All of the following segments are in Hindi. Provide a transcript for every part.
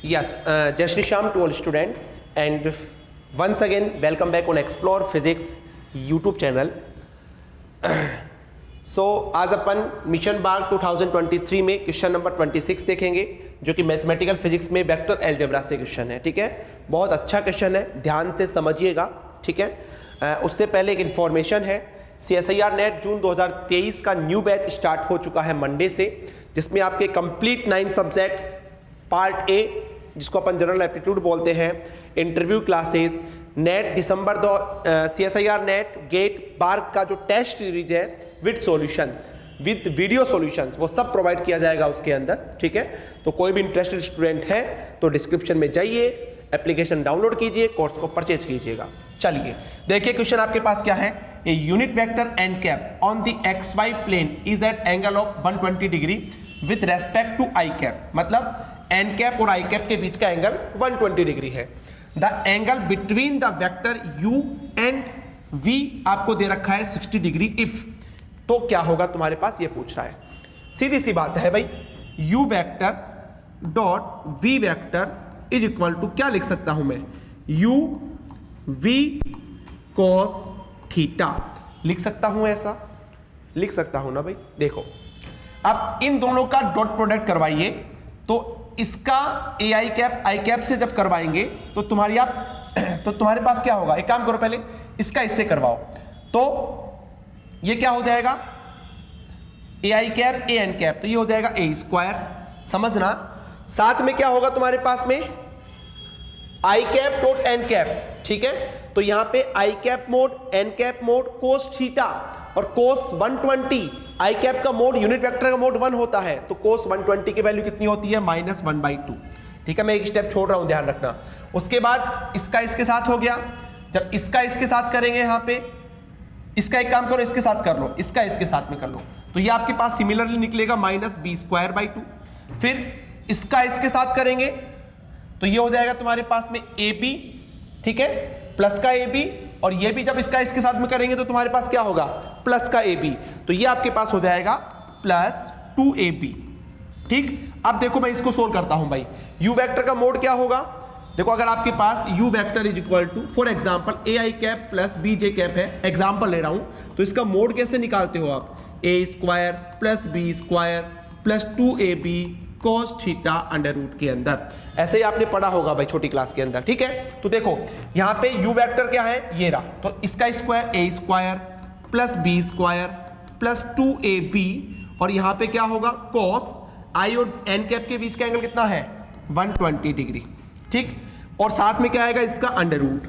Yes, Jai Shri Shyam to all students, and once again welcome back on Explore Physics YouTube channel. आज अपन मिशन बाग 2023 में क्वेश्चन नंबर 26 देखेंगे, जो कि मैथमेटिकल फिजिक्स में वेक्टर अलजेब्रा से क्वेश्चन है। ठीक है, बहुत अच्छा क्वेश्चन है, ध्यान से समझिएगा। ठीक है, उससे पहले एक इन्फॉर्मेशन है, CSIR नेट जून 2023 का न्यू बैच स्टार्ट हो चुका है मंडे से, जिसमें आपके कंप्लीट 9 सब्जेक्ट्स, पार्ट ए जिसको अपन जनरल एप्टीट्यूड बोलते हैं, इंटरव्यू क्लासेस, नेट दिसंबर CSIR नेट गेट बार का जो टेस्ट सीरीज है with solution, with video solutions, वो सब प्रोवाइड किया जाएगा उसके अंदर। ठीक है, तो कोई भी इंटरेस्टेड स्टूडेंट है तो डिस्क्रिप्शन में जाइए, एप्लीकेशन डाउनलोड कीजिए, कोर्स को परचेज कीजिएगा। चलिए देखिए क्वेश्चन आपके पास क्या है। A unit vector n cap on the XY plane is at angle of 120 degree with respect to i cap, मतलब एन कैप और आई कैप के बीच का एंगल 120 डिग्री है। The angle between the vector u and v आपको दे रखा है 60 डिग्री इफ, तो क्या होगा तुम्हारे पास, ये पूछ रहा है। सीधी सी बात है भाई, u vector dot v vector is equal to क्या लिख सकता हूं मैं, u v cos थीटा लिख सकता हूं, ऐसा लिख सकता हूं ना भाई। देखो अब इन दोनों का डॉट प्रोडक्ट करवाइए, तो इसका ए आई कैप से जब करवाएंगे तो तुम्हारे पास क्या होगा, एक काम करो पहले इसका इससे करवाओ, तो ये क्या हो जाएगा, ए I cap A N cap, तो ये हो जाएगा ए स्क्वायर, समझना। साथ में क्या होगा तुम्हारे पास में, i cap dot n cap. ठीक है, तो यहां पे i cap mod n cap mod cos theta और कोस 120, आई कैप का मोड यूनिट वेक्टर का मोड 1 होता है, तो कोस 120 की वैल्यू कितनी होती है, -1/2। ठीक है, मैं एक स्टेप छोड़ रहा हूं, ध्यान रखना। उसके बाद इसका इसके साथ हो गया, जब इसका इसके साथ करेंगे, यहां पे इसका एक काम करो, इसके साथ कर लो, इसका इसके साथ में कर लो, तो ये आपके पास सिमिलरली निकलेगा -b²/2। फिर इसका इसके साथ करेंगे तो ये हो जाएगा तुम्हारे पास में AB, ठीक है, प्लस का AB, और ये भी जब इसका इसके साथ में करेंगे तो तुम्हारे पास क्या होगा, प्लस का AB, तो ये आपके पास हो जाएगा +2AB। ठीक, अब देखो मैं इसको सोल्व करता हूं भाई। U वेक्टर का मोड क्या होगा, देखो अगर आपके पास U vector is equal to for example A I cap plus BJ cap है, एग्जांपल ले रहा हूं, तो इसका मोड कैसे निकालते हो आप, A² + B² + 2AB cos theta under root के अंदर, ऐसे ही आपने पढ़ा होगा भाई छोटी क्लास के अंदर। ठीक है, तो देखो यहां पे U वेक्टर क्या है, ये रहा, तो इसका स्क्वायर A² + B² + 2AB, और यहां पे क्या होगा, cos I और n कैप के बीच का एंगल कितना है, 120 डिग्री। ठीक, और साथ में क्या आएगा, इसका अंडर रूट,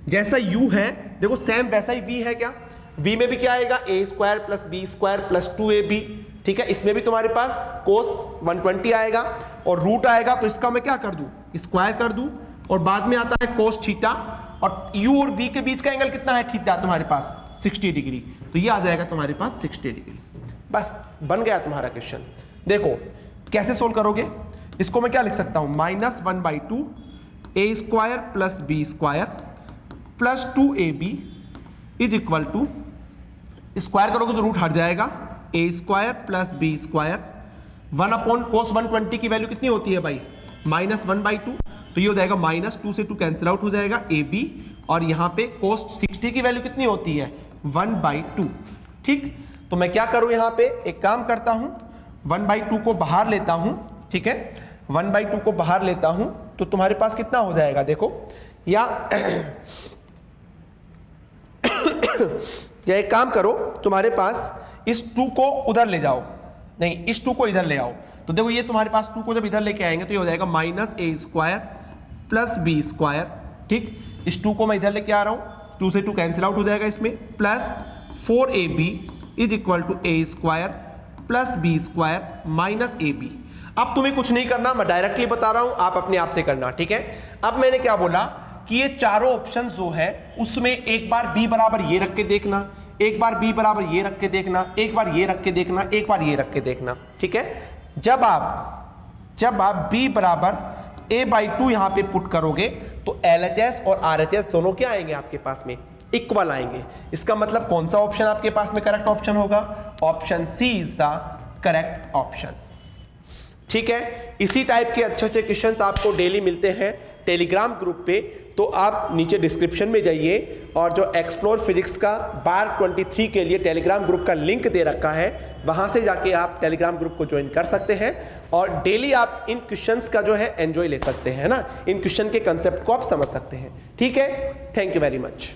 जैसा U है देखो सेम वैसा ही V है क्या, V में भी क्या आएगा, A² + B² + 2AB। ठीक है, इसमें भी तुम्हारे पास cos 120 आएगा और रूट आएगा, तो इसका मैं क्या कर दूं, स्क्वायर कर दूं, और बाद में आता है cos थीटा, और U और V के बीच का एंगल कितना है, थीटा, तुम्हारे पास 60 डिग्री, तो ये आ जाएगा तुम्हारे पास 60 डिग्री। बस बन गया तुम्हारा क्वेश्चन। देखो कैसे सोल्व करोगे, इसको मैं क्या लिख सकता हूं, -1/2 A² + B² + 2AB is equal to, square करोगे तो रूट हट जाएगा, A² + B², 1/cos 120 की वैल्यू कितनी होती है भाई, -1/2, तो ये हो जाएगा -2 से 2 कैंसिल आउट हो जाएगा AB, और यहां पे cos 60 की वैल्यू कितनी होती है, 1/2। ठीक, तो मैं क्या करूं, यहां पे एक काम करता हूं, 1/2 को बाहर लेता हूं। ठीक है, 1/2 को बाहर लेता हूं तो तुम्हारे पास कितना हो जाएगा, देखो या एक काम करो, तुम्हारे पास इस 2 को उधर ले जाओ, नहीं इस 2 को इधर ले आओ, तो देखो ये तुम्हारे पास 2 को जब इधर लेके आएंगे तो ये हो जाएगा -A² + B²। ठीक, इस 2 को मैं इधर लेके आ रहा हूं, 2 से 2 कैंसिल आउट हो जाएगा इसमें, +4AB is equal to A² + B² - AB। अब तुम्हें कुछ नहीं करना, मैं डायरेक्टली बता रहा हूं, आप अपने आप से करना। ठीक है, अब मैंने क्या बोला कि ये चारों ऑप्शन जो है उसमें एक बार B बराबर ये रख के देखना, एक बार B बराबर ये रख के देखना, एक बार ये रख के देखना, एक बार ये रख के देखना। ठीक है, जब आप B बराबर A/2 यहां पे पुट करोगे तो LHS और RHS दोनों क्या आएंगे आपके पास में, इक्वल आएंगे। इसका मतलब कौन सा ऑप्शन आपके पास में करेक्ट ऑप्शन होगा, option C is the correct option. ठीक है। इसी टाइप के अच्छे अच्छे क्वेश्चंस आपको डेली मिलते हैं टेलीग्राम ग्रुप पे, तो आप नीचे डिस्क्रिप्शन में जाइए और जो एक्सप्लोर फिजिक्स का बार 23 के लिए टेलीग्राम ग्रुप का लिंक दे रखा है, वहां से जाके आप टेलीग्राम ग्रुप को ज्वाइन कर सकते हैं और डेली आप इन क्वेश्चंस का जो है एंजॉय ले सकते हैं ना, इन क्वेश्चन के कंसेप्ट को आप समझ सकते हैं। ठीक है, थैंक यू वेरी मच।